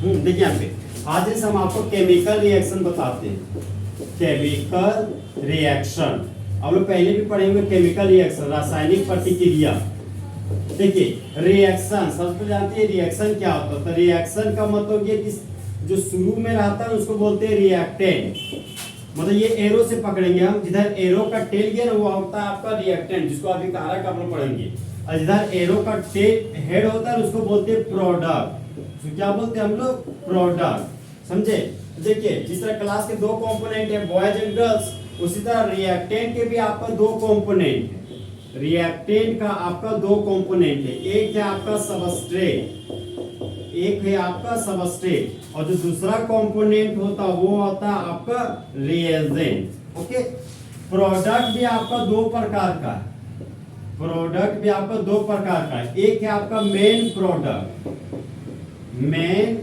देखिए यहाँ पे आज जैसे हम आपको केमिकल रिएक्शन बताते हैं, केमिकल रिएक्शन हम लोग पहले भी पढ़े हुए केमिकल रिएक्शन, रासायनिक प्रतिक्रिया। देखिए रिएक्शन सबसे जानते हैं रिएक्शन क्या होता है। तो रिएक्शन का मतलब ये कि जो शुरू में रहता है उसको बोलते हैं रिएक्टेंट। मतलब ये एरो से पकड़ेंगे हम, जिधर एरो का टेल गया ना वो होता है आपका रिएक्टेंट, जिसको अभी कारक आप लोग पढ़ेंगे। और जिधर एरो का टेल हेड होता है उसको बोलते हैं प्रोडक्ट। तो क्या बोलते हैं हम लोग? प्रोडक्ट। समझे? देखिए जिस तरह क्लास के दो कंपोनेंट है बॉयज एंड गर्ल्स, उसी तरह रिएक्टेंट के भी आपका दो कंपोनेंट है। रिएक्टेंट का आपका दो कंपोनेंट है, एक है आपका सबस्ट्रेट, एक है आपका सबस्ट्रेट, और जो दूसरा कंपोनेंट होता वो होता है आपका रिएजेंट। ओके। प्रोडक्ट भी आपका दो प्रकार का है, प्रोडक्ट भी आपका दो प्रकार का है। एक है आपका मेन प्रोडक्ट, मेन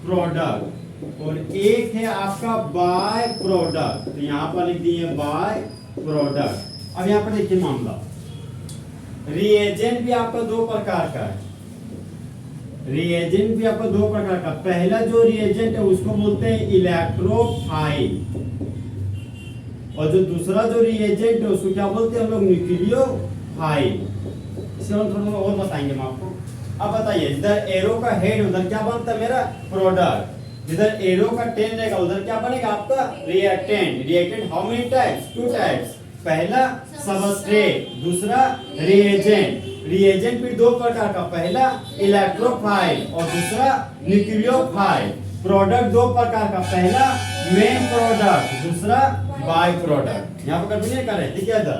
प्रोडक्ट, और एक है आपका बाय प्रोडक्ट। तो यहां पर लिख दिए बाय प्रोडक्ट। अब यहां पर देखिए मामला, रिएजेंट भी आपका दो प्रकार का है, रिएजेंट भी आपका दो प्रकार का। पहला जो रिएजेंट है उसको बोलते हैं इलेक्ट्रोफाइल, और जो दूसरा जो रिएजेंट है उसको क्या बोलते हैं हम लोग? न्यूक्लियोफाइल। इसे हम थोड़ा और बताएंगे हम आपको। अब बताइए जिधर एरो का हेड उधर क्या बनता है मेरा? प्रोडक्ट। जिधर एरो का टेल रहेगा उधर क्या बनेगा आपका? Reactant. Reactant how many types? Two types. पहला सबस्ट्रेट, दूसरा रिएजेंट। रिएजेंट भी दो प्रकार का, पहला इलेक्ट्रोफाइल और दूसरा न्यूक्लियोफाइल। प्रोडक्ट दो प्रकार का, पहला मेन प्रोडक्ट, दूसरा बाय प्रोडक्ट। यहाँ पर कंटिन्यू कर रहे हैं। देखिए इधर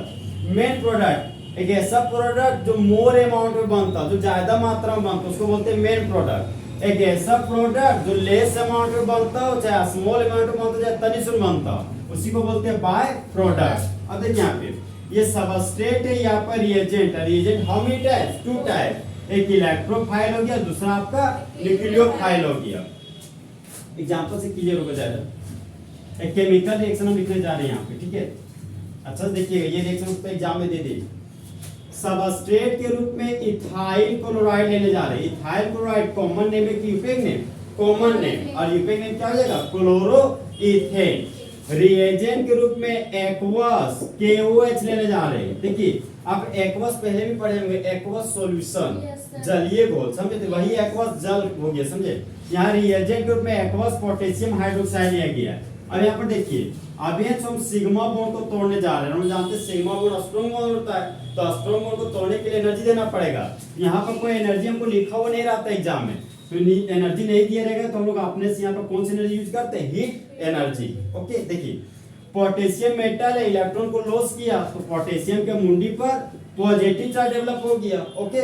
मेन प्रोडक्ट एक ऐसा प्रोडक्ट जो मोर अमाउंट में बनता, जो ज्यादा मात्रा में बनता, उसको बोलते हैं मेन प्रोडक्ट। एक ऐसा प्रोडक्ट जो लेस अमाउंट में बनता हो, चाहे स्मॉल अमाउंट में बनता, चाहे तनिक में बनता, उसी को बोलते हैं बाय प्रोडक्ट। अब देखिए यहाँ पे ये सबस्ट्रेट है, यहाँ पर रिएजेंट है। Reagent how many types? Two type. एक इलेक्ट्रोफाइल हो गया, दूसरा आपका न्यूक्लियोफाइल हो गया। एग्जांपल से क्लियर हो जाएगा। एक केमिकल रिएक्शन हम लिखने जा रहे हैं यहाँ पे, ठीक है? अच्छा देखिएगा ये रिएक्शन उस पे एग्जाम में दे दी। सबस्ट्रेट के रूप में इथाइल क्लोराइड लेने जा रहे हैं। इथाइल क्लोराइड कॉमन नेम है कि यूपेक नेम? Common name. और यूपेक नेम क्या हो जाएगा? क्लोरोइथेन। रिएजेंट के रूप में एक्वस KOH लेने जा रहे हैं। देखिए आप एक्वस पहले भी पढ़े होंगे, एक्वस सॉल्यूशन, जलीय घोल। समझे? तो वही एक्वस जल हो गया। समझे? यहाँ रिएजेंट के रूप में एक्वस पोटेशियम हाइड्रोक्साइड लिया गया है। अब यहाँ पर देखिए अभी हम सिग्मा बॉन्ड को तोड़ने जा रहे हैं। हम जानते हैं सिग्मा बॉन्ड स्ट्रॉन्ग बॉन्ड होता है, तो स्ट्रॉन्ग बॉन्ड को तोड़ने के लिए एनर्जी देना पड़ेगा। यहाँ पर कोई एनर्जी हमको लिखा हुआ नहीं रहता एग्जाम में, तो एनर्जी नहीं दिया रहेगा तो हम लोग अपने से यहाँ पर कौन सी एनर्जी यूज करते हैं? Heat energy. ओके। देखिए पोटेशियम मेटल है, इलेक्ट्रॉन को लॉस किया तो पोटेशियम के मुंडी पर पॉजिटिव चार्ज डेवलप हो गया। ओके।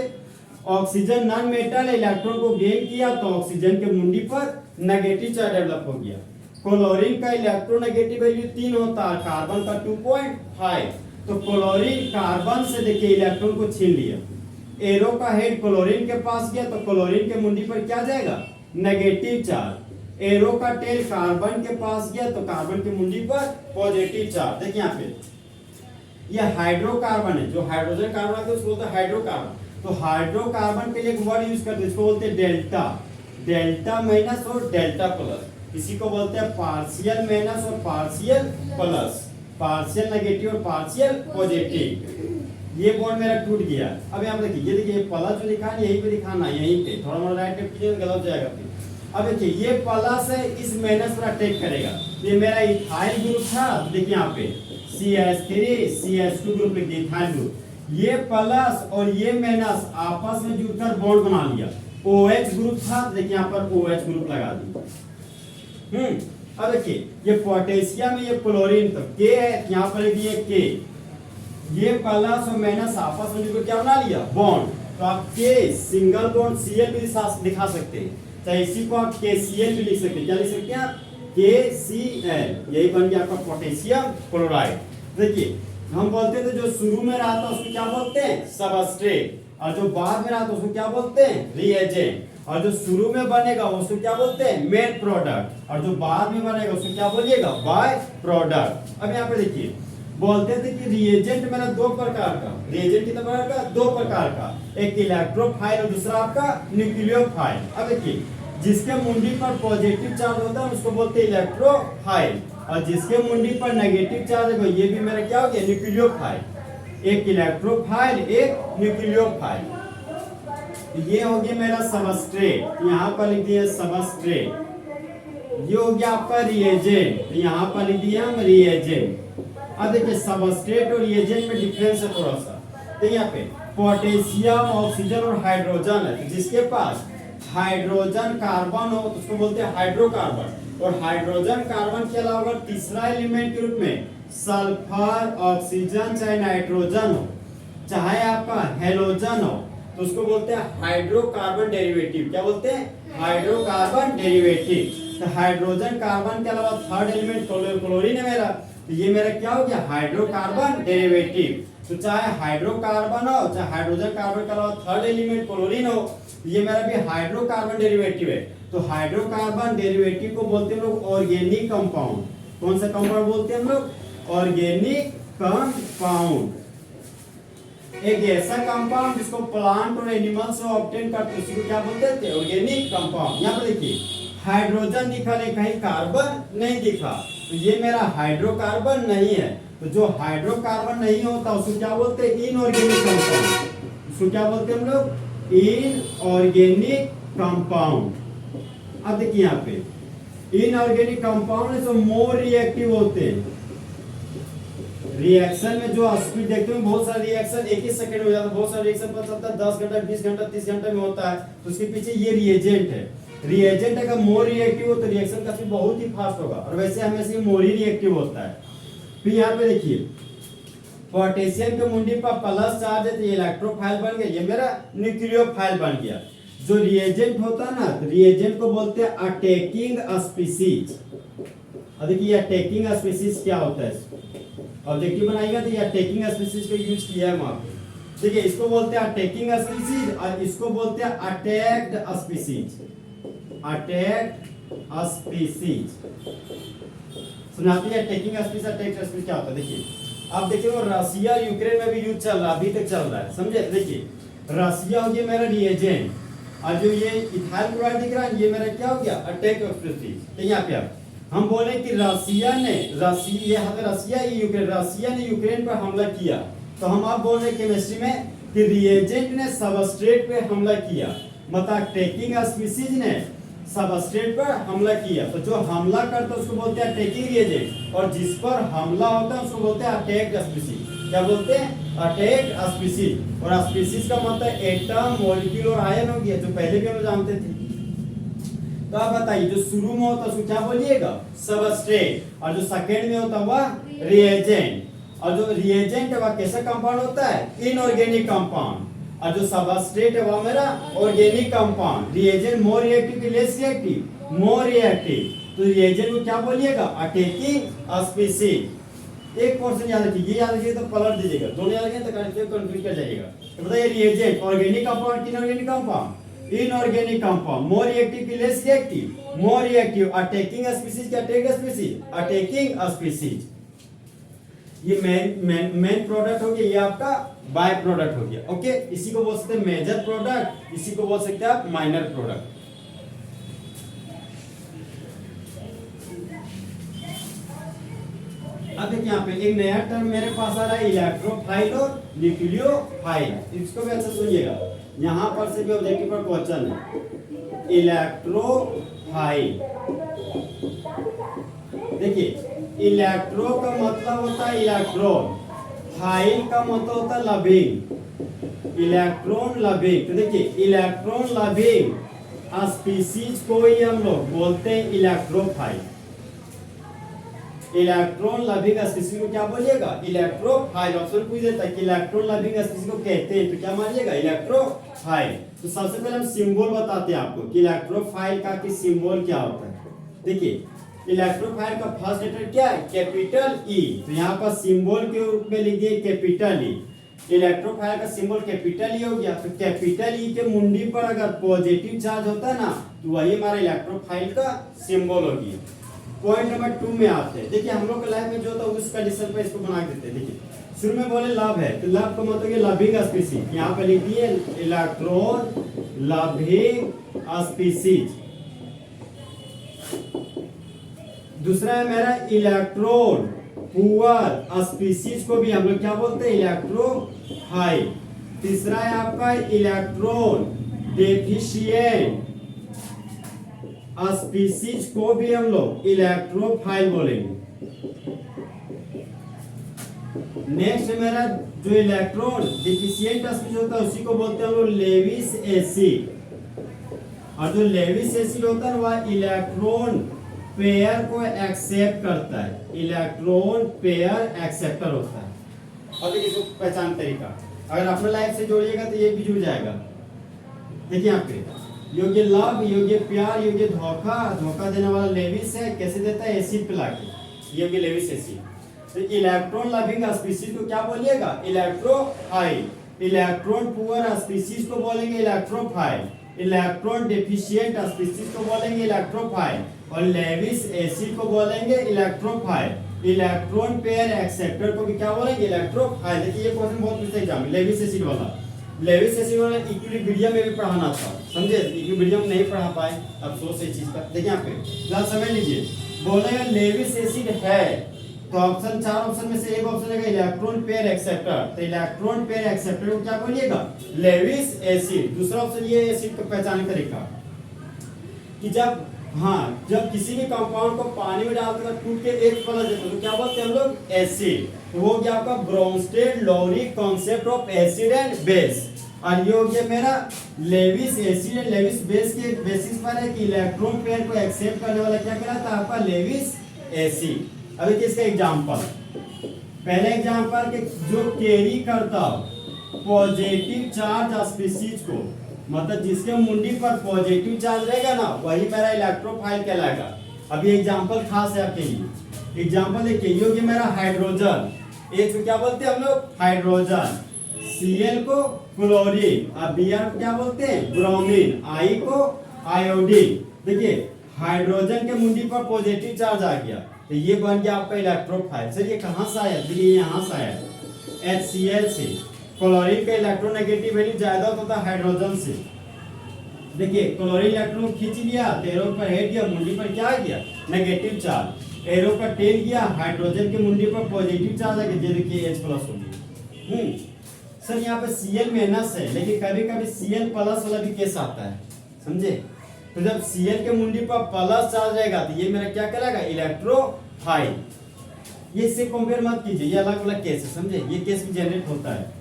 ऑक्सीजन नॉन मेटल है, इलेक्ट्रॉन को गेन किया तो ऑक्सीजन के मुंडी पर नेगेटिव चार्ज डेवलप हो गया। क्लोरीन का इलेक्ट्रोनेगेटिव वैल्यू 3 होता है, कार्बन का 2.5। तो क्लोरीन कार्बन से देखिए इलेक्ट्रॉन को छीन लिया, एरो का हेड क्लोरीन के पास गया तो क्लोरीन के मुंडी पर क्या जाएगा? Negative charge. एरो का टेल कार्बन के पास गया तो कार्बन के मुंडी पर पॉजिटिव चार्ज। देखिए यहाँ पे ये हाइड्रोकार्बन है, जो हाइड्रोजन कार्बन है उसको बोलते हैं हाइड्रोकार्बन। तो हाइड्रोकार्बन के लिए एक वर्ड यूज करते हैं, इसको बोलते हैं डेल्टा। डेल्टा माइनस और डेल्टा प्लस। इसी को बोलते हैं पार्शियल माइनस और पार्शियल प्लस, पार्शियल नेगेटिव और पार्शियल पॉजिटिव। ये बॉन्ड मेरा टूट गया। अब यहाँ देखिए ये देखिए प्लस जो लिखा है यहीं पे दिखाना है, यहीं पे थोड़ा मोड़ा राइट में कीजिए गलत हो जाएगा फिर। अब देखिए ये प्लस है, इस माइनस पर अटैक करेगा। ये मेरा इथाइल ग्रुप था, देखिए यहाँ पे CH3 CH2 ग्रुप लिख दिया इथाइल ग्रुप। ये प्लस और ये माइनस आपस में जुड़कर बॉन्ड बना लिया। OH ग्रुप था, देखिए यहाँ पर OH ग्रुप लगा दिया। अब देखिए ये पोटेशियम ये क्लोरीन तो K है, यहाँ पर लिखिए K। ये प्लस और माइनस आपस में जुड़कर क्या बना लिया? बॉन्ड। तो आप K सिंगल बॉन्ड Cl भी दिखा सकते हैं, चाहे इसी को आप KCl भी लिख सकते हैं। क्या लिख सकते हैं आप? KCl। यही बन गया आपका पोटेशियम क्लोराइड। देखिए हम बोलते थे जो शुरू में रहा था उसको क्या बोलते हैं? सबस्ट्रेट, और जो बाद में रहा था उसको क्या बोलते हैं? रिएजेंट। और जो शुरू में बनेगा उसको क्या बोलते हैं? मेन प्रोडक्ट, और जो बाद में बनेगा उसको क्या बोलिएगा? By product. अब यहाँ पे देखिए बोलते थे कि रिएजेंट मेरा दो प्रकार का, रिएजेंट कितना प्रकार का? दो प्रकार का, एक इलेक्ट्रोफाइल और दूसरा आपका न्यूक्लियोफाइल। अब देखिए जिसके मुंडी पर पॉजिटिव चार्ज होता है उसको बोलते हैं इलेक्ट्रोफाइल, और जिसके मुंडी पर नेगेटिव चार्ज है ये भी मेरा क्या हो गया, न्यूक्लियोफाइल। एक इलेक्ट्रोफाइल, एक न्यूक्लियोफाइल। ये हो गया मेरा सबस्ट्रेट, यहाँ पर लिख दिया सबस्ट्रेट। ये हो गया आपका रिएजेंट, यहाँ पर लिख दिया हम रिएजेंट। अब देखिए सबस्ट्रेट और रिएजेंट में डिफरेंस है थोड़ा सा। तो यहाँ पे पोटेशियम, ऑक्सीजन और हाइड्रोजन है, तो जिसके पास हाइड्रोजन कार्बन हो तो उसको बोलते हैं हाइड्रोकार्बन, और हाइड्रोजन कार्बन के अलावा तीसरा एलिमेंट के रूप में सल्फर, ऑक्सीजन, चाहे नाइट्रोजन हो, चाहे आपका हेलोजन हो, तो उसको बोलते हैं हाइड्रोकार्बन डेरिवेटिव। क्या बोलते हैं, हाइड्रोकार्बन डेरिवेटिव। तो हाइड्रोजन कार्बन के अलावा थर्ड एलिमेंट क्लोरीन है मेरा, तो ये मेरा क्या हो गया, हाइड्रोकार्बन डेरिवेटिव। तो चाहे हाइड्रोकार्बन हो, चाहे हाइड्रोजन कार्बन के अलावा थर्ड एलिमेंट क्लोरीन हो, ये मेरा भी हाइड्रोकार्बन डेरिवेटिव है। तो हाइड्रोकार्बन डेरिवेटिव को बोलते हैं हम लोग ऑर्गेनिक कंपाउंड। कौन सा कंपाउंड बोलते हैं हम लोग, ऑर्गेनिक कंपाउंड। एक ऐसा कंपाउंड जिसको प्लांट और एनिमल से ऑब्टेन करते हैं उसको क्या बोलते हैं, ऑर्गेनिक कंपाउंड। यहाँ पर देखिए हाइड्रोजन दिखा लेकिन कहीं कार्बन नहीं दिखा, तो ये मेरा हाइड्रोकार्बन नहीं है। तो जो हाइड्रोकार्बन नहीं होता उसको क्या बोलते हैं, इनऑर्गेनिक कंपाउंड। उसको क्या बोलते हैं हम लोग, इनऑर्गेनिक कंपाउंड। अब देखिए यहाँ पे इनऑर्गेनिक कंपाउंड जो मोर रिएक्टिव होते हैं, रिएक्शन में जो स्पीड देखते हैं बहुत सारे रिएक्शन एक ही सेकंड में हो जाता है, बहुत सारे रिएक्शन पता चलता है 10 घंटा 20 घंटा 30 घंटा में होता है। तो उसके पीछे ये रिएजेंट है। रिएजेंट अगर मोर रिएक्टिव हो तो रिएक्शन का स्पीड बहुत ही फास्ट होगा, और वैसे हमेशा ये मोर ही रिएक्टिव होता है। फिर यहाँ पे देखिए पोटेशियम के मुंडी पर प्लस चार्ज है तो ये इलेक्ट्रोफाइल बन गया, ये मेरा न्यूक्लियोफाइल बन गया। जो रिएजेंट होता है ना, तो रिएजेंट को बोलते हैं अटैकिंग स्पीसीज। अब देखिए अटैकिंग स्पीसीज क्या होता है, ऑब्जेक्टिव बनाएगा तो ये अटैकिंग स्पीसीज को यूज किया है वहां पे। देखिए इसको बोलते हैं अटैकिंग स्पीसीज और इसको बोलते हैं अटैक्ड स्पीसीज। अटैक्ड स्पीसीज सुनाती है, अटैकिंग स्पीसीज अटैक्ड स्पीसीज क्या होता है। देखिए अब देखिए वो रसिया यूक्रेन में भी यूज चल रहा है, अभी तक चल रहा है, समझे। देखिए रसिया हो गया मेरा रिएजेंट, और जो ये इथाइल क्लोराइड दिख रहा है ये मेरा क्या हो गया, अटैक स्पीसीज। तो यहाँ पे आप हम बोले कि रसिया ने यूक्रेन पर हमला किया, तो हम आप बोल रहे केमिस्ट्री में कि रिएजेंट ने सबस्ट्रेट पे हमला किया, मतलब अटैकिंग स्पीसीज ने सबस्ट्रेट पर हमला किया। तो जो हमला करता है उसको बोलते हैं अटैकिंग रिएजेंट, और जिस पर हमला होता है उसको बोलते हैं अटैक्ड स्पीसीज। क्या बोलते हैं, अटैक्ड स्पीसीज। और स्पीसीज का मतलब एटम, मॉलिक्यूल और आयन हो गया, जो पहले भी हम जानते थे। तो आप बताइए जो शुरू में होता है उसको क्या बोलिएगा, सबस्ट्रेट, और जो सेकंड में होता है वह रिएजेंट। और जो रिएजेंट है वह कैसा कंपाउंड होता है, इनऑर्गेनिक कंपाउंड, और जो सबस्ट्रेट है वह मेरा ऑर्गेनिक कंपाउंड। रिएजेंट मोर रिएक्टिव कि लेस रिएक्टिव, मोर रिएक्टिव। तो रिएजेंट को क्या बोलिएगा, अटैकिंग स्पीसीज। एक पोर्शन याद रखिए, ये याद रखिए तो पलट दीजिएगा, दोनों याद रखिए तो कंफ्यूज कर जाइएगा। तो बताइए reagent organic compound, inorganic compound, inorganic compound, more reactive कि less reactive, more reactive, attacking species क्या, अटैक स्पीसीज, अटैकिंग स्पीसीज। ये मेन प्रोडक्ट हो गया, ये आपका बाय प्रोडक्ट हो गया। ओके, इसी को बोल सकते हैं मेजर प्रोडक्ट, इसी को बोल सकते हैं आप माइनर प्रोडक्ट। अब देखिए यहाँ पे एक नया टर्म मेरे पास आ रहा है, इलेक्ट्रोफाइल और न्यूक्लियोफाइल। इसको भी अच्छा सुनिएगा, यहाँ पर से भी ऑब्जेक्टिव पर क्वेश्चन है। इलेक्ट्रोफाइल, देखिए इलेक्ट्रो का मतलब होता है इलेक्ट्रॉन, फाइल का मतलब होता है लविंग, इलेक्ट्रॉन लविंग। तो देखिए इलेक्ट्रॉन लविंग स्पीसीज को ही हम लोग बोलते हैं इलेक्ट्रोफाइल। इलेक्ट्रॉन लविंग स्पीसीज को क्या बोलिएगा, इलेक्ट्रोफाइल। ऑप्शन पूछ देता है कि इलेक्ट्रॉन लविंग स्पीसीज को कहते हैं, तो क्या मानिएगा, इलेक्ट्रोफाइल। तो सबसे पहले हम सिंबल बताते हैं आपको कि इलेक्ट्रोफाइल का कि सिंबल क्या होता है। देखिए इलेक्ट्रोफाइल का फर्स्ट लेटर क्या है, कैपिटल ई, तो यहाँ पर सिंबल के रूप में लिखिए कैपिटल ई। इलेक्ट्रोफाइल का सिंबल कैपिटल ई हो गया, तो कैपिटल ई के मुंडी पर अगर पॉजिटिव चार्ज होता है ना, तो वही हमारा इलेक्ट्रोफाइल का सिंबल होगी। पॉइंट नंबर 2 में आते हैं। देखिए हम लोग के लाइफ में जो होता है उस कंडीशन पर इसको बना देते हैं। देखिए शुरू में बोले लव है, तो लव का मतलब ये लविंग स्पीसीज, यहाँ पे लिखिए इलेक्ट्रॉन लविंग स्पीसीज। दूसरा है मेरा इलेक्ट्रॉन पुअर स्पीसीज को भी हम लोग क्या बोलते हैं, इलेक्ट्रोफाइल। तीसरा है आपका इलेक्ट्रॉन डेफिशिएंट स्पीसीज को भी हम लोग इलेक्ट्रोफाइल बोलेंगे। नेक्स्ट मेरा जो इलेक्ट्रॉन डिफिशिएंट स्पीसीज होता है उसी को बोलते हैं हम लोग लेविस एसिड। और जो लेविस एसिड होता है वह इलेक्ट्रॉन पेयर को एक्सेप्ट करता है, इलेक्ट्रॉन पेयर एक्सेप्टर होता है। और देखिए इसको पहचान तरीका, अगर अपने लाइफ से जोड़िएगा तो ये भी जुड़ जाएगा। देखिए यहाँ पे योग्य लव, योग्य प्यार, योग्य धोखा, धोखा देने वाला लेविस है, कैसे देता है, एसिड पिला के, योग्य लेविस एसिड। तो इलेक्ट्रॉन लविंग स्पीसीज को क्या बोलिएगा, इलेक्ट्रोफाइल। इलेक्ट्रॉन पुअर स्पीसीज को बोलेंगे इलेक्ट्रोफाइल। इलेक्ट्रॉन डेफिशिएंट स्पीसीज को बोलेंगे इलेक्ट्रोफाइल। और लेविस एसिड को बोलेंगे इलेक्ट्रोफाइल। इलेक्ट्रॉन पेयर एक्सेप्टर को भी क्या बोलेंगे, इलेक्ट्रोफाइल। देखिए ये क्वेश्चन बहुत पूछते एग्जाम में, लेविस एसिड वाला। लेविस एसिड वाला इक्विलिब्रियम में भी पढ़ाना था, समझे, इक्विलिब्रियम नहीं पढ़ा पाए, अफसोस है इस चीज का। देखिए यहाँ पे जरा समझ लीजिए, बोलेगा लेविस एसिड है तो ऑप्शन 4 ऑप्शन में से एक ऑप्शन रहेगा इलेक्ट्रॉन पेयर एक्सेप्टर। तो इलेक्ट्रॉन पेयर एक्सेप्टर को क्या बोलिएगा, लेविस एसिड। दूसरा ऑप्शन ये एसिड का पहचान करेगा कि जब किसी भी कंपाउंड को पानी में डालकर टूट के एक प्लस देते तो क्या बोलते हैं हम लोग, एसिड। तो वो क्या आपका Bronsted Lowry concept of acid and base. और ये हो गया मेरा Lewis acid and Lewis base के बेसिस पर है कि इलेक्ट्रॉन पेयर को एक्सेप्ट करने वाला क्या कहलाता है, आपका लेविस एसिड। अभी इसका एग्जांपल, पहले एग्जांपल के जो कैरी करता पॉजिटिव चार्ज स्पीसीज को, मतलब जिसके मुंडी पर पॉजिटिव चार्ज रहेगा ना वही मेरा इलेक्ट्रोफाइल कहलाएगा। अभी एग्जांपल खास है आपके लिए। एग्जांपल देखिए, ये हो गया मेरा हाइड्रोजन, एक को क्या बोलते हैं हम लोग, हाइड्रोजन। Cl को क्लोरीन, और Br को क्या बोलते हैं, ब्रोमीन, I को आयोडीन। देखिए हाइड्रोजन के मुंडी पर पॉजिटिव चार्ज आ गया तो ये बन गया आपका इलेक्ट्रोफाइल। सर ये कहां से आया, देखिए यहाँ से आया, HCl से। क्लोरीन का इलेक्ट्रोनेगेटिव वैल्यू ज्यादा होता है हाइड्रोजन से। देखिए क्लोरीन इलेक्ट्रॉन खींच लिया तो एरो पर हेड गया, मुंडी पर क्या आ गया, नेगेटिव चार्ज। एरो पर टेल गया, हाइड्रोजन के मुंडी पर पॉजिटिव चार्ज आ गया, ये देखिए H+ हो गया। सर यहाँ पे Cl माइनस है, लेकिन कभी कभी Cl+ वाला भी केस आता है, समझे। तो जब Cl के मुंडी पर प्लस चार्ज रहेगा तो ये मेरा क्या कहलाएगा, इलेक्ट्रोफाइल। ये इससे कंपेयर मत कीजिए, ये अलग अलग केस है, समझे, ये केस भी जनरेट होता है।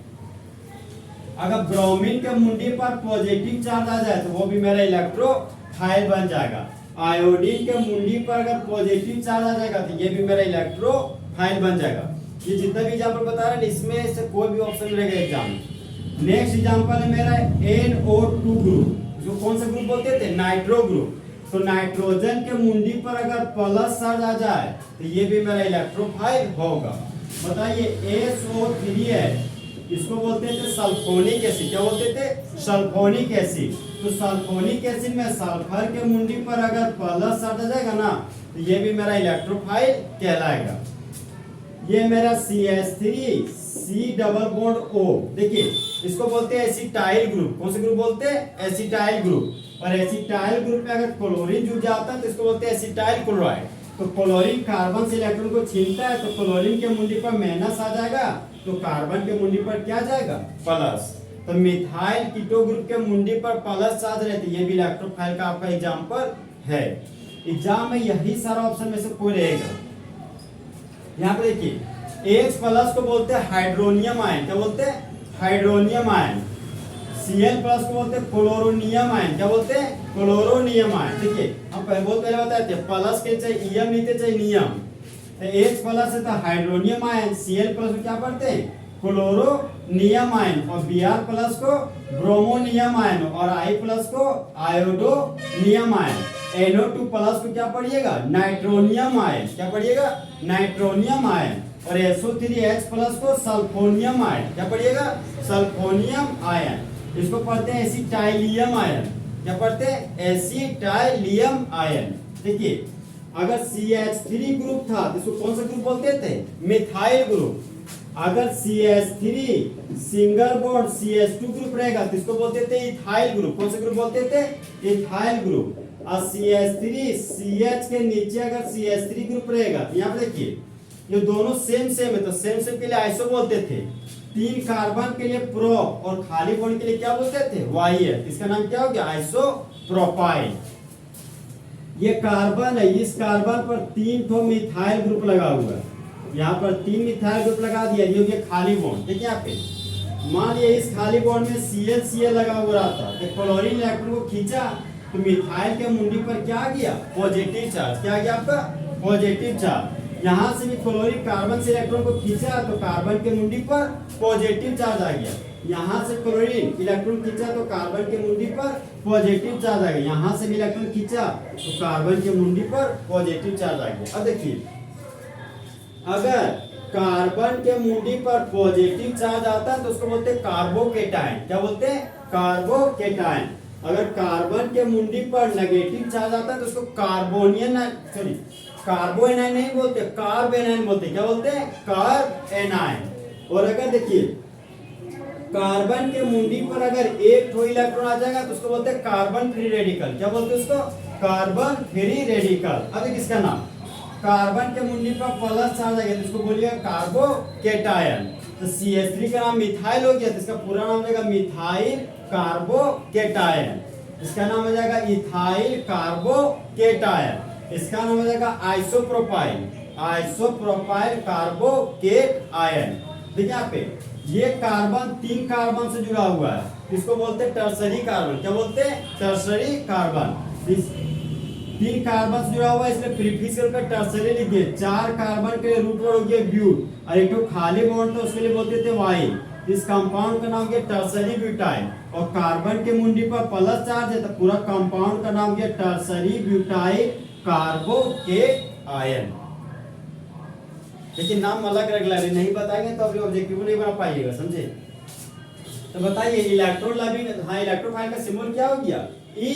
अगर ब्रोमीन के मुंडी पर पॉजिटिव चार्ज आ जाए तो वो भी मेरा इलेक्ट्रोफाइल बन जाएगा। आयोडीन के मुंडी पर अगर पॉजिटिव चार्ज आ जाएगा तो ये भी मेरा इलेक्ट्रोफाइल बन जाएगा। ये जितना भी एग्जांपल बता रहे हैं इसमें से कोई भी ऑप्शन रहेगा एग्जाम में। नेक्स्ट एग्जांपल है मेरा NO2 ग्रुप, जो कौन सा ग्रुप बोलते थे, नाइट्रो ग्रुप। तो नाइट्रोजन के मुंडी पर अगर प्लस चार्ज आ जाए तो ये भी मेरा इलेक्ट्रोफाइल होगा। बताइए SO3 है, इसको बोलते थे सल्फोनिक एसिड। क्या बोलते थे, सल्फोनिक एसिड। तो सल्फोनिक एसिड में सल्फर के मुंडी पर अगर प्लस चार्ज आ जाएगा ना तो ये भी मेरा इलेक्ट्रोफाइल कहलाएगा। ये मेरा CH3 C double bond O, देखिए इसको बोलते हैं एसिटाइल ग्रुप। कौन से ग्रुप बोलते हैं, एसिटाइल ग्रुप। और एसिटाइल ग्रुप में अगर क्लोरीन जुड़ जाता है तो इसको बोलते हैं एसिटाइल क्लोराइड। तो क्लोरीन कार्बन से इलेक्ट्रॉन को छीनता है तो क्लोरीन के मुंडी पर माइनस आ जाएगा, तो कार्बन के मुंडी पर क्या जाएगा, प्लस। तो मिथाइल कीटो ग्रुप के मुंडी पर प्लस चार्ज रहती है, ये भी इलेक्ट्रोफाइल का आपका एग्जांपल है। एग्जाम में यही सारा ऑप्शन में से कोई रहेगा। यहाँ पे देखिए H+ को बोलते हैं हाइड्रोनियम आयन। क्या बोलते हैं, हाइड्रोनियम आयन। Cl+ को बोलते हैं क्लोरोनियम आयन। क्या बोलते हैं, क्लोरोनियम आयन। देखिए हम बहुत पहले बताते हैं प्लस के चाहे ईएम नहीं थे चाहे नियम। H+ है तो हाइड्रोनियम आयन, Cl+ को क्या पढ़ते हैं, क्लोरोनियम आयन। और Br+ को ब्रोमोनियम आयन और I+ को आयोडोनियम आयन। NO2+ को क्या पढ़िएगा, नाइट्रोनियम आयन। क्या पढ़िएगा, नाइट्रोनियम आयन। और SO3H+ को सल्फोनियम आयन। क्या पढ़िएगा, सल्फोनियम आयन। इसको पढ़ते हैं एसिटाइलियम आयन। क्या पढ़ते हैं, एसिटाइलियम आयन। देखिए अगर CH3 ग्रुप था तो इसको कौन सा ग्रुप बोलते थे, मिथाइल ग्रुप। अगर CH3 single bond CH2 group रहेगा तो इसको बोलते थे इथाइल ग्रुप। कौन सा ग्रुप बोलते थे, इथाइल ग्रुप। और CH3 CH के नीचे अगर CH3 ग्रुप रहेगा तो यहाँ पे देखिए ये दोनों सेम सेम है, तो सेम सेम के लिए आइसो बोलते थे। 3 कार्बन के लिए प्रो और खाली बॉन्ड के लिए क्या बोलते थे, वाई है। इसका नाम क्या हो गया, आइसोप्रोपाइल। ये कार्बन है, इस कार्बन पर 3 ठो मिथाइल ग्रुप लगा हुआ है। यहाँ पर 3 मिथाइल ग्रुप लगा दिया, ये हो गया खाली बॉन्ड। देखिए यहाँ पे मान लिया इस खाली बॉन्ड में Cl लगा हुआ था, तो क्लोरीन इलेक्ट्रॉन को खींचा तो मिथाइल के मुंडी पर क्या आ गया, पॉजिटिव चार्ज। क्या आ गया आपका, पॉजिटिव चार्ज। यहाँ से भी क्लोरीन कार्बन से इलेक्ट्रॉन को खींचा तो कार्बन के मुंडी पर पॉजिटिव चार्ज आ गया। यहाँ से क्लोरीन इलेक्ट्रॉन खींचा तो कार्बन के मुंडी पर पॉजिटिव चार्ज आ गया। यहाँ से भी इलेक्ट्रॉन खींचा तो कार्बन के मुंडी पर पॉजिटिव चार्ज आ गया। अब देखिए अगर कार्बन के मुंडी पर पॉजिटिव चार्ज आता है तो उसको बोलते हैं कार्बोकेटायन। क्या बोलते हैं, कार्बोकेटायन। अगर कार्बन के मुंडी पर नेगेटिव चार्ज आता है तो उसको कार्बोएनाइन नहीं बोलते, कार्बेनाइन बोलते। क्या बोलते हैं, कार्बेनाइन। और अगर देखिए कार्बन के मुंडी पर अगर एक ठो इलेक्ट्रॉन आ जाएगा तो उसको बोलते हैं कार्बन फ्री रेडिकल। क्या बोलते हैं उसको, कार्बन फ्री रेडिकल। अब किसका नाम, कार्बन के मुंडी पर प्लस चार्ज आ गया तो इसको बोलिएगा कार्बोकेटायन। तो CH3 का नाम मिथाइल हो गया तो इसका पूरा नाम हो जाएगा मिथाइल कार्बोकेटायन। इसका नाम हो जाएगा इथाइल कार्बोकेटायन। इसका नाम हो जाएगा आइसोप्रोपाइल, आइसोप्रोपाइल कार्बोकेटायन। देखिए यहाँ पे ये कार्बन 3 कार्बन से जुड़ा हुआ है, इसको बोलते हैं टर्सरी कार्बन। क्या बोलते हैं, टर्सरी कार्बन। 3 कार्बन से जुड़ा हुआ है इसलिए प्रीफिक्स करके टर्सरी लिखिए। 4 कार्बन के रूट वर्ड हो गया ब्यूट और एक तो खाली बॉन्ड तो उसके लिए बोलते थे वाई। इस कंपाउंड का नाम हो गया टर्सरी ब्यूटाइल। और कार्बन के मुंडी पर प्लस चार्ज है तो पूरा कंपाउंड का नाम हो गया टर्सरी ब्यूटाइल कार्बोकेटायन। लेकिन नाम अलग अलग नहीं बताएंगे तो अपने ऑब्जेक्टिव नहीं बना पाइएगा, समझे। तो बताइए इलेक्ट्रॉन लविंग, हाँ इलेक्ट्रोफाइल का सिंबल क्या हो गया, E+।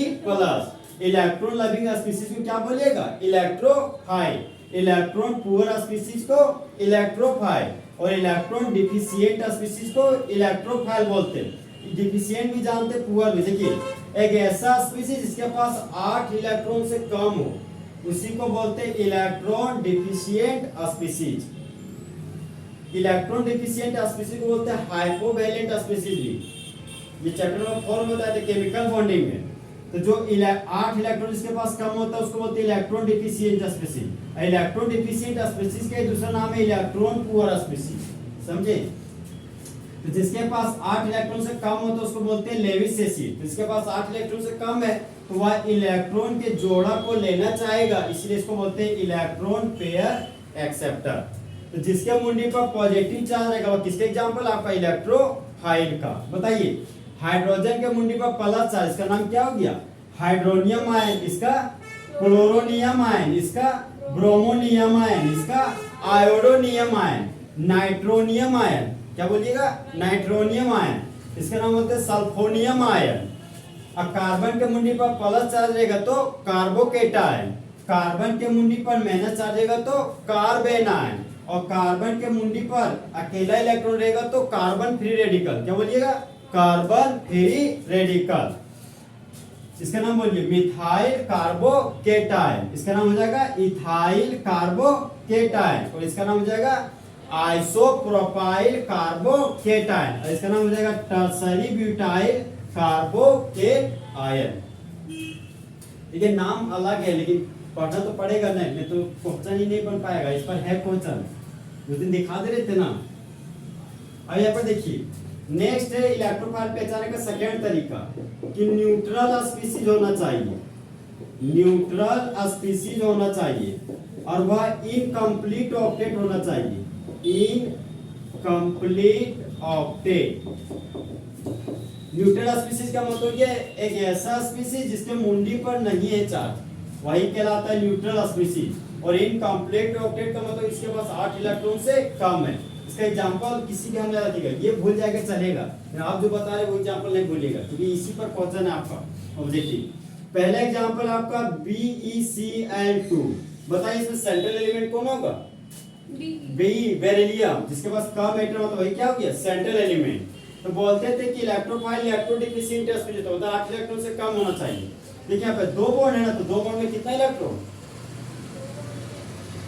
इलेक्ट्रॉन लविंग स्पीशीज को क्या बोलिएगा, इलेक्ट्रोफाइल। इलेक्ट्रॉन पुअर स्पीशीज को इलेक्ट्रोफाइल और इलेक्ट्रॉन डिफिशिएंट स्पीशीज को इलेक्ट्रोफाइल बोलते हैं। डिफिशिएंट भी जानते, पुअर भी। देखिए एक ऐसा स्पीशीज जिसके पास 8 इलेक्ट्रॉन से कम हो उसी को बोलते हैं electron deficient species. Electron deficient species को बोलते हैं हाइपोवैलेंट स्पीशीज भी। ये चैप्टर नंबर 4 में बताया था केमिकल बॉन्डिंग में। तो जो 8 इलेक्ट्रॉन जिसके पास कम होता है उसको बोलते हैं electron deficient species. Electron deficient species का दूसरा नाम है इलेक्ट्रॉन पुअर स्पीशीज, समझे। तो जिसके पास 8 इलेक्ट्रॉन से कम होता है उसको बोलते हैं लेविस एसिड। जिसके पास 8 इलेक्ट्रॉन से कम है तो वह इलेक्ट्रॉन के जोड़ा को लेना चाहेगा, इसलिए इसको बोलते हैं इलेक्ट्रॉन पेयर एक्सेप्टर। तो जिसके मुंडी पर पॉजिटिव चार्ज रहेगा वह किसके एग्जांपल, आपका इलेक्ट्रोफाइल का। बताइए हाइड्रोजन के मुंडी पर प्लस चार्ज, इसका नाम क्या हो गया, हाइड्रोनियम आयन। इसका क्लोरोनियम आयन, इसका ब्रोमोनियम आयन, इसका आयोडोनियम आयन, नाइट्रोनियम आयन। क्या बोलिएगा, नाइट्रोनियम आयन। इसका नाम बोलते हैं सल्फोनियम आयन। और कार्बन के मुंडी पर प्लस चार्ज रहेगा तो कार्बोकेटायन। कार्बन के मुंडी पर माइनस चार्ज रहेगा तो कार्बेनायन। और कार्बन के मुंडी पर अकेला इलेक्ट्रॉन रहेगा तो कार्बन फ्री रेडिकल। क्या बोलिएगा, कार्बन फ्री रेडिकल। इसका नाम बोलिए मिथाइल कार्बोकेटायन। इसका नाम हो जाएगा इथाइल कार्बोकेटायन। और इसका नाम हो जाएगा आइसोप्रोपाइल कार्बोकेटायन। और इसका नाम हो जाएगा टर्सरी ब्यूटाइल कार्बोकेटायन। देखिए नाम अलग है लेकिन पढ़ना तो पड़ेगा, नहीं तो क्वेश्चन ही नहीं बन पाएगा। इस पर है क्वेश्चन, उस दिन दिखा दे रहे थे ना। अब यहाँ पर देखिए नेक्स्ट है इलेक्ट्रोफाइल पहचानने का सेकेंड तरीका कि न्यूट्रल स्पीशीज होना चाहिए। न्यूट्रल स्पीशीज होना चाहिए और वह इनकम्प्लीट ऑक्टेट होना चाहिए। Incomplete octet. न्यूट्रल स्पीशीज का मतलब क्या है, एक ऐसा स्पीशीज जिसके मुंडी पर नहीं है चार्ज, वही कहलाता है न्यूट्रल स्पीशीज। और इनकम्प्लीट ऑक्टेट का मतलब इसके पास 8 इलेक्ट्रॉन से कम है। इसका एग्जांपल किसी का हम याद रखिएगा, ये भूल जाएगा चलेगा, आप जो बता रहे वो एग्जांपल नहीं भूलिएगा क्योंकि इसी पर क्वेश्चन है आपका ऑब्जेक्टिव। पहला एग्जांपल आपका BeCl2। बताइए इसमें सेंट्रल एलिमेंट कौन होगा, बी बेरिलियम। जिसके पास कम एटम होता है वही क्या हो गया, सेंट्रल एलिमेंट। तो बोलते थे कि इलेक्ट्रोफाइल इलेक्ट्रोडिफिशिएंट स्पीशीज होता है, 8 इलेक्ट्रॉन से कम होना चाहिए। देखिए यहाँ पे 2 बॉन्ड है ना, तो 2 बॉन्ड में कितना इलेक्ट्रॉन,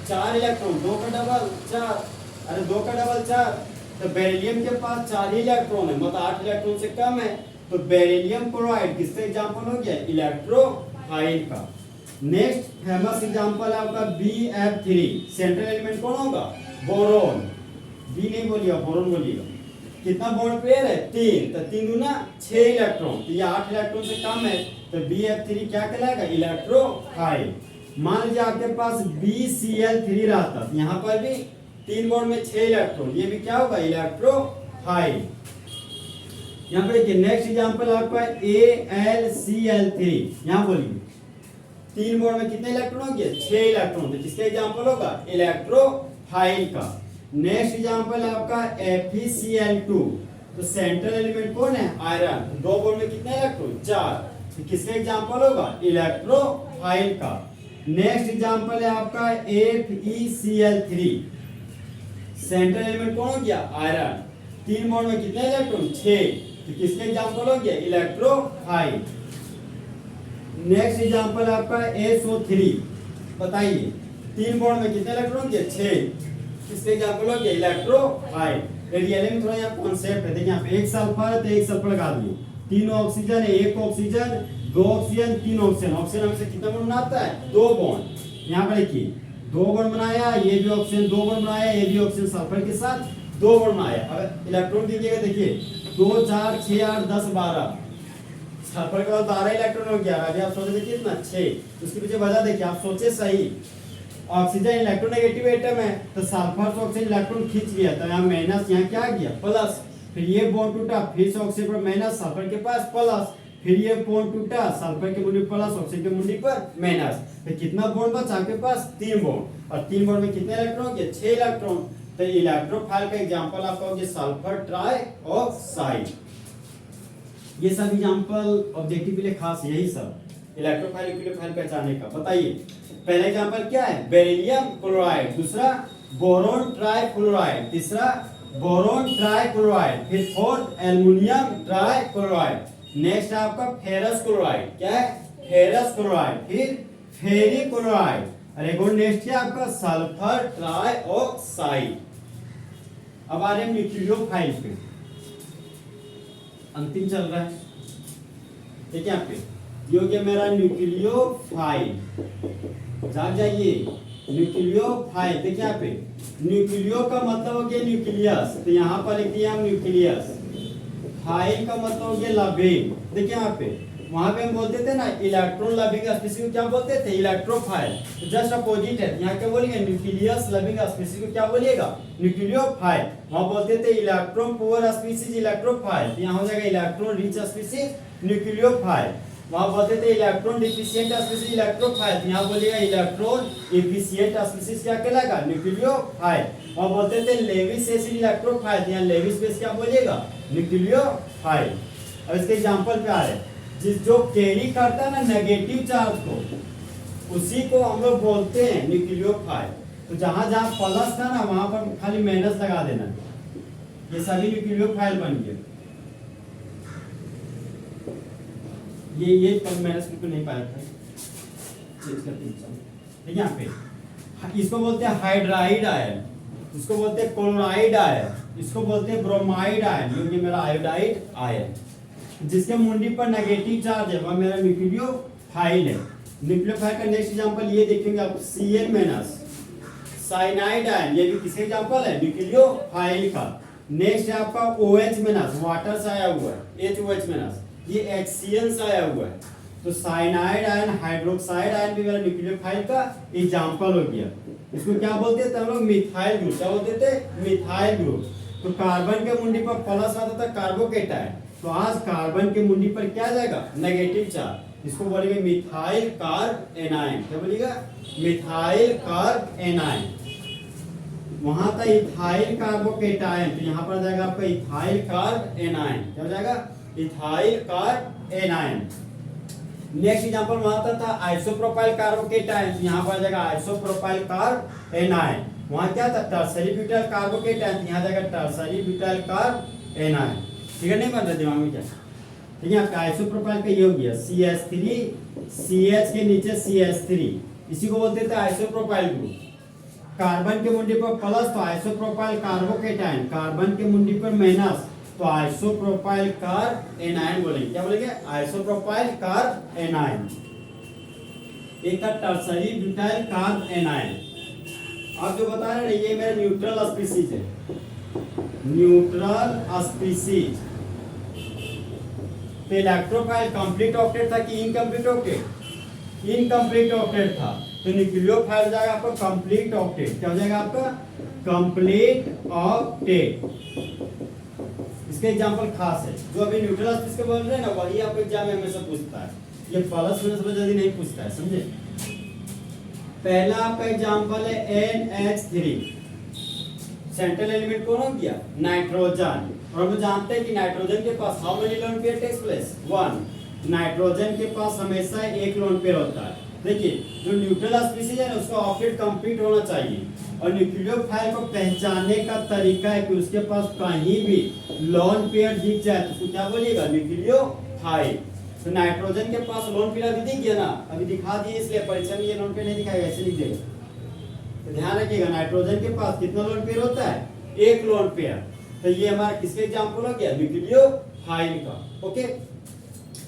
4 इलेक्ट्रॉन, 2 का डबल 4, अरे 2 का डबल 4, तो बेरिलियम के पास 4 ही इलेक्ट्रॉन है, मतलब 8 इलेक्ट्रॉन से कम है, तो बेरिलियम क्लोराइड किसका एग्जांपल हो गया, इलेक्ट्रोफाइल का। नेक्स्ट फेमस एग्जांपल है आपका BF3, सेंट्रल एलिमेंट कौन होगा, बोरोन, बी नहीं बोलिएगा, बोरोन बोलिएगा। कितना बॉन्ड पेयर है, 3, तो 3 दूना 6 इलेक्ट्रॉन, तो ये 8 इलेक्ट्रॉन से कम है, तो BF3 क्या कहलाएगा, इलेक्ट्रोफाइल। मान लीजिए आपके पास BCl3 रहता, तो यहाँ पर भी 3 बॉन्ड में 6 इलेक्ट्रॉन, ये भी क्या होगा, इलेक्ट्रोफाइल। यहाँ पर देखिए नेक्स्ट एग्जांपल आपका AlCl3, यहाँ बोलिए 3 बॉन्ड में कितने इलेक्ट्रॉन हो गए, 6 इलेक्ट्रॉन, तो किसका एग्जांपल होगा, इलेक्ट्रोफाइल का। नेक्स्ट एग्जांपल है आपका FeCl2, तो सेंट्रल एलिमेंट कौन है, आयरन, 2 बॉन्ड में कितने इलेक्ट्रॉन, 4, तो किसका एग्जांपल होगा, इलेक्ट्रोफाइल का। नेक्स्ट एग्जांपल है आपका FeCl3, सेंट्रल एलिमेंट कौन हो गया, आयरन, 3 बॉन्ड में कितने इलेक्ट्रॉन, 6, तो किसका एग्जांपल हो गया, इलेक्ट्रोफाइल। नेक्स्ट एग्जांपल है आपका SO3, बताइए 3 बॉन्ड में कितने इलेक्ट्रॉन दिए, 6, किसके एग्जांपल हो गया, इलेक्ट्रोफाइल। रियल में थोड़ा यहाँ कॉन्सेप्ट है, देखिए यहाँ पे 1 सल्फर तो 1 सल्फर लगा दिए, 3 ऑक्सीजन है, 1 ऑक्सीजन, 2 ऑक्सीजन, 3 ऑक्सीजन, ऑक्सीजन हमसे कितना बॉन्ड बनाता है, 2 बॉन्ड। यहाँ पर देखिए 2 बॉन्ड बनाया, ये भी ऑक्सीजन 2 बॉन्ड बनाया, ये भी ऑक्सीजन सल्फर के साथ 2 बॉन्ड बनाया। अब इलेक्ट्रॉन दीजिएगा, देखिए 2 4 6 8 10 12, सल्फर के बाद 12 इलेक्ट्रॉन हो गया। अभी आप सोचे देखिए कितना, 6, उसके पीछे वजह देखिए, आप सोचे सही, ऑक्सीजन इलेक्ट्रोनेगेटिव एटम है, तो सल्फर से ऑक्सीजन इलेक्ट्रॉन खींच लिया, तो यहाँ माइनस, यहाँ क्या गया, प्लस, फिर ये बॉन्ड टूटा, फिर से ऑक्सीजन पर माइनस, सल्फर के पास प्लस, फिर ये बॉन्ड टूटा, सल्फर के मुंडी प्लस, ऑक्सीजन के मुंडी पर माइनस, तो कितना बॉन्ड बचा आपके पास, 3 बॉन्ड, और 3 बॉन्ड में कितने इलेक्ट्रॉन हो गए, 6 इलेक्ट्रॉन। तो इलेक्ट्रोफाइल का एग्जांपल आपका हो गया सल्फर ट्राइऑक्साइड। ये सब एग्जांपल ऑब्जेक्टिव के लिए खास यही सब इलेक्ट्रोफाइल न्यूक्लियोफाइल पहचानने का। बताइए पहला एग्जांपल क्या है, बेरिलियम क्लोराइड, दूसरा बोरोन ट्राइक्लोराइड, तीसरा बोरोन ट्राइक्लोराइड, फिर फोर्थ एल्युमिनियम ट्राइक्लोराइड। नेक्स्ट आपका फेरस क्लोराइड, क्या है, फेरस क्लोराइड, फिर फेरिक क्लोराइड, और एक और नेक्स्ट है आपका सल्फर ट्राइऑक्साइड। अब आ रहे हैं न्यूक्लियोफाइल पे, अंतिम चल रहा है, ठीक है। यहाँ पे ये हो गया मेरा न्यूक्लियोफाइल, जान जाइए न्यूक्लियोफाइल। देखिए यहाँ पे न्यूक्लियो का मतलब हो गया न्यूक्लियस, तो यहाँ पर लिख दिया हम न्यूक्लियस। फाइल का मतलब हो गया लविंग, देखिए यहाँ पे, वहां पे हम बोलते थे ना इलेक्ट्रॉन लविंग स्पीशीज को क्या बोलते थे, इलेक्ट्रोफाइल, तो जस्ट अपोजिट है। यहाँ क्या बोलेंगे, न्यूक्लियस लविंग स्पीशीज को क्या बोलिएगा, न्यूक्लियोफाइल। वहां बोलते थे इलेक्ट्रॉन पुअर स्पीशीज इलेक्ट्रोफाइल, तो यहाँ हो जाएगा इलेक्ट्रॉन रिच स्पीशीज न्यूक्लियोफाइल। वहां बोलते थे इलेक्ट्रॉन डिफिशिएंट स्पीशीज इलेक्ट्रोफाइल, तो यहाँ बोलिएगा इलेक्ट्रॉन एफिशिएंट स्पीशीज क्या कहलाएगा, न्यूक्लियोफाइल। वहां बोलते थे लेविस एसिड इलेक्ट्रोफाइल, यहाँ लेविस बेस क्या बोलिएगा, न्यूक्लियोफाइल। अब इसके एग्जांपल पे आ रहे हैं, जिस जो कैरी करता है ना नेगेटिव चार्ज को, उसी को हम लोग बोलते हैं न्यूक्लियोफाइल। तो जहां जहां प्लस था ना वहां पर खाली माइनस लगा देना, ये सभी न्यूक्लियोफाइल बन गए। ये माइनस बिल्कुल नहीं पाया था, चेंज करते हैं। ठीक है, यहाँ पे इसको बोलते हैं हाइड्राइड आयन, इसको बोलते हैं क्लोराइड आयन, इसको बोलते हैं ब्रोमाइड आयन, ये मेरा आयोडाइड आयन। जिसके मुंडी पर नेगेटिव चार्ज है वह मेरा न्यूक्लियोफाइल है। न्यूक्लियोफाइल का नेक्स्ट एग्जांपल ये देखेंगे आप, Cn- साइनाइड आयन, ये भी किसका एग्जांपल है, न्यूक्लियोफाइल का। नेक्स्ट है आपका OH- वाटर से आया हुआ है, HOH-, ये HCl से आया हुआ है। तो साइनाइड आयन, हाइड्रोक्साइड आयन भी मेरा न्यूक्लियोफाइल का एग्जांपल हो गया। इसको क्या बोलते थे हम लोग, मिथाइल ग्रुप, क्या बोलते थे, मिथाइल ग्रुप। तो कार्बन के मुंडी पर प्लस आता था कार्बोकेटायन, तो आज कार्बन के मुंडी पर क्या जाएगा, नेगेटिव चार्ज, इसको बोलेंगे मिथाइल कार्ब एनायन। क्या बोलिएगा, मिथाइल कार्ब एनायन। वहां था इथाइल कार्बोकेटायन, तो यहाँ पर जाएगा आपका इथाइल कार्ब एनायन। क्या हो जाएगा, ethyl carb anion. Next example वहां था आइसोप्रोपाइल कार्बोकेटायन, तो यहाँ पर जाएगा आइसोप्रोपाइल कार्ब एनायन। वहां क्या था, टर्सरी ब्यूटाइल कार्बोकेटायन, यहाँ जाएगा टर्सरी ब्यूटाइल कार्ब एनायन। ठीक है, नहीं बन रहा दिमाग में क्या। ठीक है। आपका आइसोप्रोपाइल का ये हो गया CH3 CH के नीचे CH3, इसी को बोलते थे आइसोप्रोपाइल ग्रुप। कार्बन के मुंडी पर प्लस तो आइसोप्रोपाइल कार्बोकेटाइन, कार्बन के मुंडी पर माइनस तो आइसोप्रोपाइल कार एनायन बोलेंगे। क्या बोलेंगे? Isopropyl car anion. एक टर्सरी ब्यूटाइल कार्ब एनायन। आप जो बता रहे हैं ये मेरा न्यूट्रल स्पीसीज है, न्यूट्रल स्पीसीज। तो इलेक्ट्रोफाइल कंप्लीट ऑक्टेट था कि इनकम्प्लीट ऑक्टेट? इनकम्प्लीट ऑक्टेट था। तो न्यूक्लियोफाइल हो जाएगा आपका कंप्लीट ऑक्टेट। क्या हो जाएगा आपका? Complete octet. इसके एग्जांपल खास है, जो अभी न्यूट्रल स्पीसीज के बोल रहे हैं ना, वही आपको एग्जाम में हमेशा पूछता है। ये प्लस में सब जल्दी नहीं पूछता है, समझे? पहला आपका एग्जांपल है NH3। सेंट्रल एलिमेंट कौन हो गया? नाइट्रोजन। और हम जानते हैं कि नाइट्रोजन के पास how many lone pair takes place? 1। Nitrogen के पास हमेशा एक लोन पेयर होता है। देखिए जो न्यूट्रल स्पीसीज है ना उसका ऑक्टेट कंप्लीट होना चाहिए। और न्यूक्लियोफाइल को पहचानने का तरीका है कि उसके पास कहीं भी लोन पेयर दिख जाए तो उसको क्या बोलिएगा? न्यूक्लियोफाइल। तो नाइट्रोजन के पास लोन पेयर अभी दिख गया ना, अभी दिखा दिए, इसलिए परीक्षा में ये लोन पेयर नहीं दिखाएगा, ऐसे लिख देगा। तो ध्यान रखिएगा नाइट्रोजन के पास कितना लोन पेयर होता है? एक लोन पेयर। तो ये हमारा किसके एग्जांपल हो गया? न्यूक्लियोफाइल का। ओके,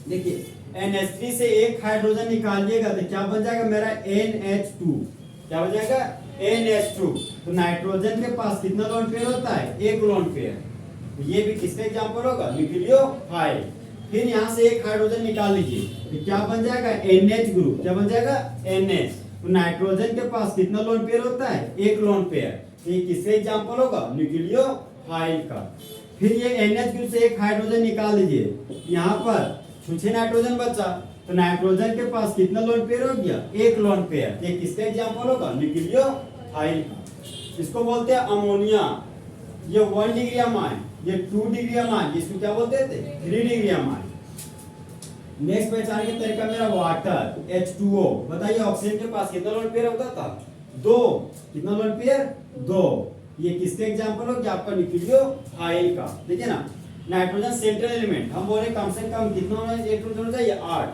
देखिए NH3 से एक हाइड्रोजन निकालिएगा तो क्या बन जाएगा मेरा? NH2। क्या बन जाएगा? NH2। तो नाइट्रोजन के पास कितना लोन पेयर होता है? एक लोन पेयर। तो ये भी किसका एग्जांपल होगा? न्यूक्लियोफाइल। फिर यहाँ से एक हाइड्रोजन निकाल लीजिए तो क्या बन जाएगा? NH group. क्या बन जाएगा? NH। तो नाइट्रोजन के पास कितना लोन पेयर होता है? एक लोन पेयर। ये किसका एग्जांपल होगा? न्यूक्लियोफाइल का। फिर ये NH ग्रुप से एक हाइड्रोजन निकाल लीजिए, यहाँ पर छुछे नाइट्रोजन बचा, तो नाइट्रोजन के पास कितना लोन पेयर हो गया? एक लोन पेयर। ये किसका एग्जांपल होगा? न्यूक्लियोफाइल का। इसको बोलते हैं अमोनिया। ये 1 डिग्री अमाइन, ये 2 डिग्री अमाइन, इसको क्या बोलते थे? 3 डिग्री अमाइन। नेक्स्ट पहचान के तरीका मेरा वाटर H2O। बताइए ऑक्सीजन के पास कितना लोन पेयर होता था? 2। कितना लोन पेयर? 2। ये किसके एग्जांपल हो गया? आपका न्यूक्लियोफाइल का। देखिए ना, नाइट्रोजन सेंट्रल एलिमेंट हम बोले कम से कम कितना होना चाहिए? इलेक्ट्रॉन होना चाहिए 8।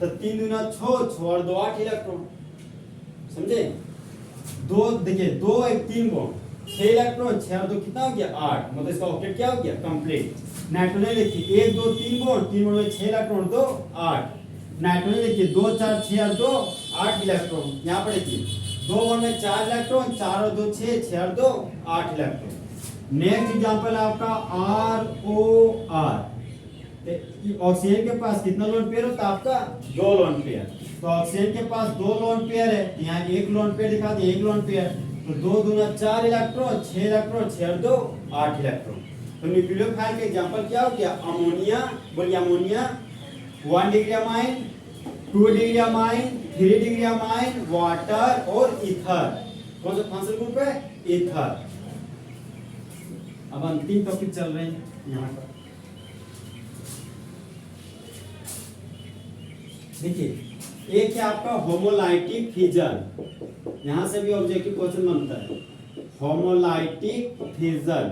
तो 3 दूना 6 और 2 8 इलेक्ट्रॉन, समझे? 2 देखिए 2 1 3 बॉन्ड 6 इलेक्ट्रॉन, 6 और 2 कितना हो गया? 8। मतलब इसका ऑक्टेट क्या हो गया? कंप्लीट। नाइट्रोजन देखिए 1 2 3 बॉन्ड, 3 बॉन्ड में 6 इलेक्ट्रॉन, 2 8। नाइट्रोजन देखिए 2 4 6 और 2 8 इलेक्ट्रॉन। यहाँ पर देखिए 2 बॉन्ड में 4 इलेक्ट्रॉन, 4 और 2 6, 6 और 2 8 इलेक्ट्रॉन। नेक्स्ट एग्जांपल है आपका ROR। ऑक्सीजन के पास कितना लोन पेयर होता है? आपका 2 लोन पेयर। तो ऑक्सीजन के पास 2 लोन पेयर है, यहाँ एक लोन पेयर दिखा दिया, एक लोन पेयर। तो 2 दूना 4 इलेक्ट्रॉन, 6 इलेक्ट्रॉन, 6 और 2 8 इलेक्ट्रॉन। तो न्यूक्लियोफाइल का एग्जांपल क्या हो गया? अमोनिया। बोलिए ammonia. 1 degree amine, 2 degree amine, 3 degree amine, water और ईथर। कौन सा फंक्शनल ग्रुप है? ईथर। अब अंतिम टॉपिक चल रहे हैं यहाँ पर। देखिए एक है आपका होमोलाइटिक फिजन। यहां से भी ऑब्जेक्टिव क्वेश्चन बनता है। Homolytic fission.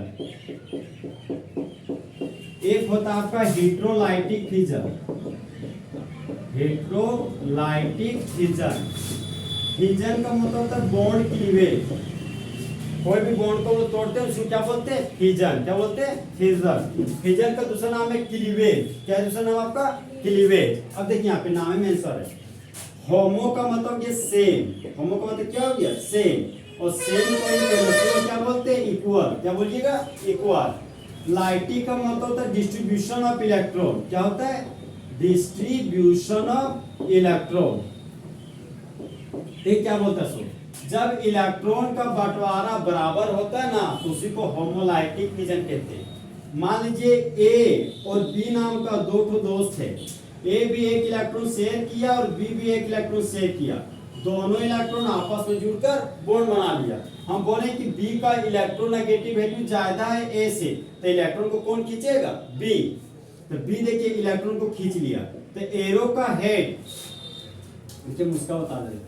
एक होता है आपका heterolytic fission. Heterolytic fission. Fission का मतलब होता है बॉन्ड क्लीवेज। कोई भी बॉन्ड को तोड़ते हैं उसको क्या बोलते हैं? फिजन। क्या बोलते हैं? फिजन। फिजन का दूसरा नाम है क्लीवेज। क्या है दूसरा नाम आपका? क्लीवेज। अब देखिए यहाँ पे नाम में आंसर है। होमो का मतलब ये सेम। होमो का मतलब क्या हो गया? सेम। और सेम को क्या बोलते हैं? इक्वल। क्या बोलिएगा? इक्वल। लाइटिक का मतलब होता है डिस्ट्रीब्यूशन ऑफ इलेक्ट्रॉन। क्या होता है? Distribution of electron. ये क्या बोलता है? जब इलेक्ट्रॉन का बंटवारा बराबर होता है ना तो उसी को होमोलाइटिक फिजन कहते हैं। मान लीजिए ए और बी नाम का 2 दोस्त है। ए भी एक इलेक्ट्रॉन शेयर किया और बी भी एक इलेक्ट्रॉन शेयर किया। दोनों इलेक्ट्रॉन आपस में जुड़कर बॉन्ड बना लिया। हम बोले कि बी का इलेक्ट्रोनेगेटिव वैल्यू ज्यादा है ए से, तो इलेक्ट्रॉन को कौन खींचेगा? बी। तो बी देखिए इलेक्ट्रॉन को खींच लिया। तो एरो का हेड मुझे मुस्का बता दे।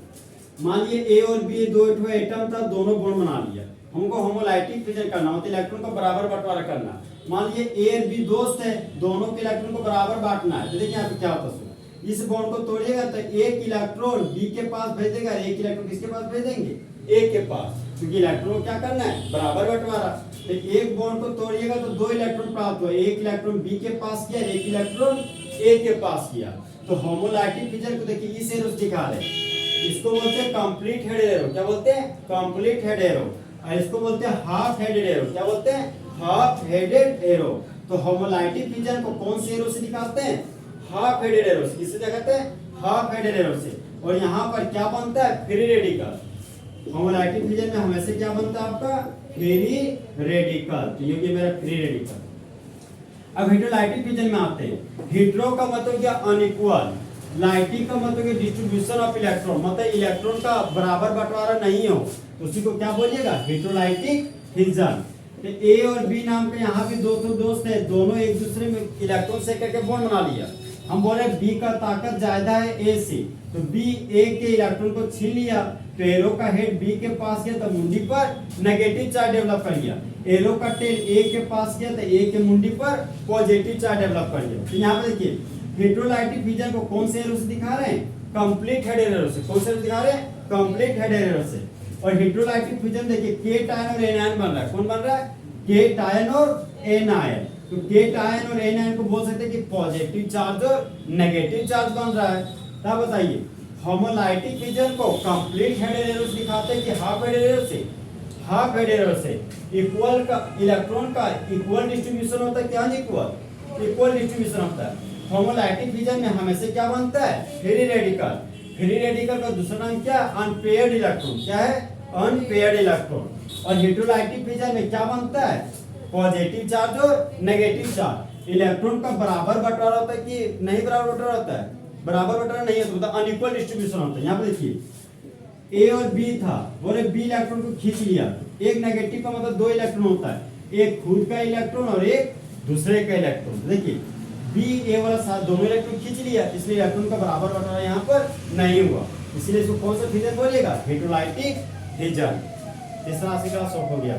मान लिए ए और बी दो एटम था, दोनों बॉन्ड बना लिया। हमको होमोलाइटिक फिजन करना, मतलब इलेक्ट्रॉन को बराबर बंटवारा करना। मान लिए ए और बी दोस्त है, दोनों के इलेक्ट्रॉन को बराबर बांटना है। तो देखिए यहाँ पे क्या होता है, इस बॉन्ड को तोड़िएगा तो एक इलेक्ट्रॉन बी के पास भेजेगा, एक इलेक्ट्रॉन किसके पास भेजेंगे, ए के पास, क्योंकि इलेक्ट्रॉन को क्या करना है, बराबर बंटवारा। तो एक बॉन्ड को तोड़िएगा तो दो इलेक्ट्रॉन प्राप्त हुआ, एक इलेक्ट्रॉन बी के पास किया, एक इलेक्ट्रॉन ए के पास किया। तो होमोलाइटिक फिजन को देखिए इस एरो से दिखा रहे हैं, इसको बोलते हैं कंप्लीट हेडेड एरो। क्या बोलते हैं, कंप्लीट हेड एरो। और इसको बोलते हैं हाफ हेडेड एरो। क्या बोलते हैं, हाफ हेडेड एरो। तो होमोलाइटिक फिजन को कौन से एरो से दिखाते हैं, हाफ हेडेड एरो से। किससे दिखाते हैं, हाफ हेडेड एरो से। और यहाँ पर क्या बनता है, फ्री रेडिकल। होमोलाइटिक फिजन में हमेशा क्या बनता है आपका, फ्री रेडिकल। तो ये मेरा फ्री रेडिकल। अब हेटेरोलाइटिक फिजन में आते हैं। हेटेरो का मतलब क्या, अनइक्वल। लाइटिक का मतलब डिस्ट्रीब्यूशन ऑफ इलेक्ट्रॉन, मतलब इलेक्ट्रॉन का बराबर बंटवारा नहीं हो, तो उसी को क्या बोलिएगा, हेटेरोलाइटिक फिजन। तो ए और बी नाम के यहाँ भी दो दोस्त है, दोनों एक दूसरे में इलेक्ट्रॉन से करके बॉन्ड बना लिया। हम बोले बी का ताकत ज्यादा है ए से, तो बी ए के इलेक्ट्रॉन को छीन लिया, तो एरो का हेड बी के पास गया तो मुंडी पर नेगेटिव चार्ज डेवलप कर लिया। एरो का टेल ए के पास गया तो ए के मुंडी पर पॉजिटिव चार्ज डेवलप कर लिया। तो यहाँ पे देखिए हेटेरोलाइटिक फिजन को कौन से एरो से दिखा रहे हैं, कंप्लीट हेडेड एरो से। कौन से दिखा रहे हैं, कंप्लीट हेडेड एरो से। और हेटेरोलाइटिक फिजन देखिए केट आयन और एन आयन बन रहा है। कौन बन रहा है, केट आयन और एन आयन। तो केट आयन और एन आयन को बोल सकते हैं कि पॉजिटिव चार्ज और नेगेटिव चार्ज बन रहा है। तब बताइए होमोलाइटिक फिजन को कंप्लीट हेडेड एरो से दिखाते हैं कि हाफ हेडेड एरो से। हाफ हेडेड एरो से इक्वल का इलेक्ट्रॉन का इक्वल डिस्ट्रीब्यूशन होता है, क्या इक्वल, इक्वल डिस्ट्रीब्यूशन होता है। होमोलाइटिक फिजन में हमेशा क्या बनता है, फ्री रेडिकल। फ्री रेडिकल का दूसरा नाम क्या, अनपेयर्ड इलेक्ट्रॉन। क्या है, अनपेयर्ड इलेक्ट्रॉन। और हेटेरोलाइटिक फिजन में क्या बनता है, पॉजिटिव चार्ज और नेगेटिव चार्ज। इलेक्ट्रॉन का बराबर बंटवारा होता है कि नहीं बराबर बंटवारा होता है, बराबर बंटवारा नहीं है तो मतलब अनइक्वल डिस्ट्रीब्यूशन होता है। यहाँ पे देखिए ए और बी था, बोले बी इलेक्ट्रॉन को खींच लिया, एक नेगेटिव का मतलब दो इलेक्ट्रॉन होता है, एक खुद का इलेक्ट्रॉन और एक दूसरे का इलेक्ट्रॉन। देखिए बी ए वाला साथ दोनों इलेक्ट्रॉन खींच लिया, इसलिए इलेक्ट्रॉन का बराबर बंटवारा यहाँ पर नहीं हुआ, इसलिए इसको कौन सा फिजन बोलिएगा, हेटेरोलाइटिक फिजन। तीसरा राशि का शौक हो गया।